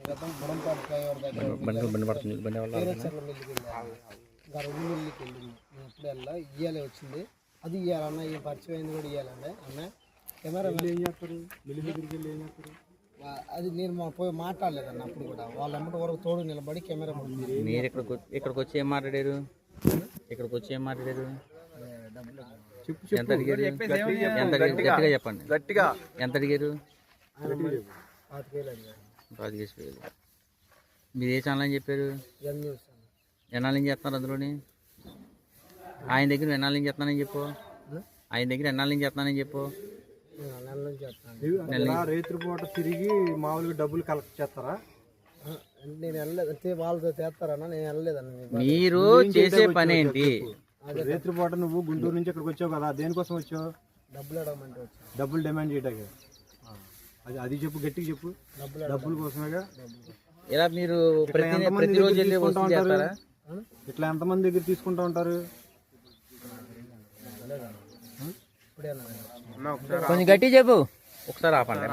క్రితం బుడంపాడు ఫ్లైఓవర్ దగ్గర పేరెచ్చర్ల మిల్లుకి వెళ్ళాను. ఇంకా 2 మిల్లుకి వెళ్ళింది. నేను ఎప్పుడు వెళ్ళా ఇయ్యాలే వచ్చింది. అది ఇయ్యాలన్న ఈ పరిచయం అయింది కూడా ఇయ్యాలండి అన్న కెమెరా ఏం చేస్తారు మిల్లు దగ్గరికి వెళ్ళి ఏం చేస్తారు అది నేను పోయి మాట్లాడలేదన్న అప్పుడు కూడా వాళ్ళ అమ్మటి వరకు తోడు నిలబడి కెమెరా మీరు ఇక్కడికి వచ్చి ఏం మాట్లాడారు ఇక్కడికి వచ్చి ఏం మాట్లాడారు ఎంత అడిగారు గట్టిగా చెప్పండి గట్టిగా ఎంత అడిగారు 25,000 మీరు ఏ ఛానల్ అని చెప్పారు ఎన్నాళ్ళ నుంచి చేస్తున్నారు అందులోని ఆయన దగ్గర ఎన్నాళ్ళ నుంచి చేస్తున్నానని చెప్పు ఆయన దగ్గర ఎన్నాళ్ళ నుంచి చేస్తున్నానని చెప్పు రైతు పూట తిరిగి మామూలుగా డబ్బులు కలెక్ట్ చేస్తారా నేను వెళ్ళలేదు వాళ్ళతో చేస్తారన్నా నేను వెళ్ళలేదన్న మీరు చేసే పని ఏంటి రైతు పూట నువ్వు గుంటూరు నుంచి ఇక్కడికి వచ్చావు కదా దేనికోసం వచ్చావు డబ్బులు అడగమంటే వచ్చాను డబ్బులు డిమాండ్ చేయడానికి అది చెప్పు గట్టిగా చెప్పు డబ్బుల కోసమేగా ఇలా మీరు ప్రతిరోజు చేస్తారా ఇట్లా ఎంతమంది దగ్గర తీసుకుంటా ఉంటారు కొంచెం గట్టి చెప్పు ఒకసారి ఆపండి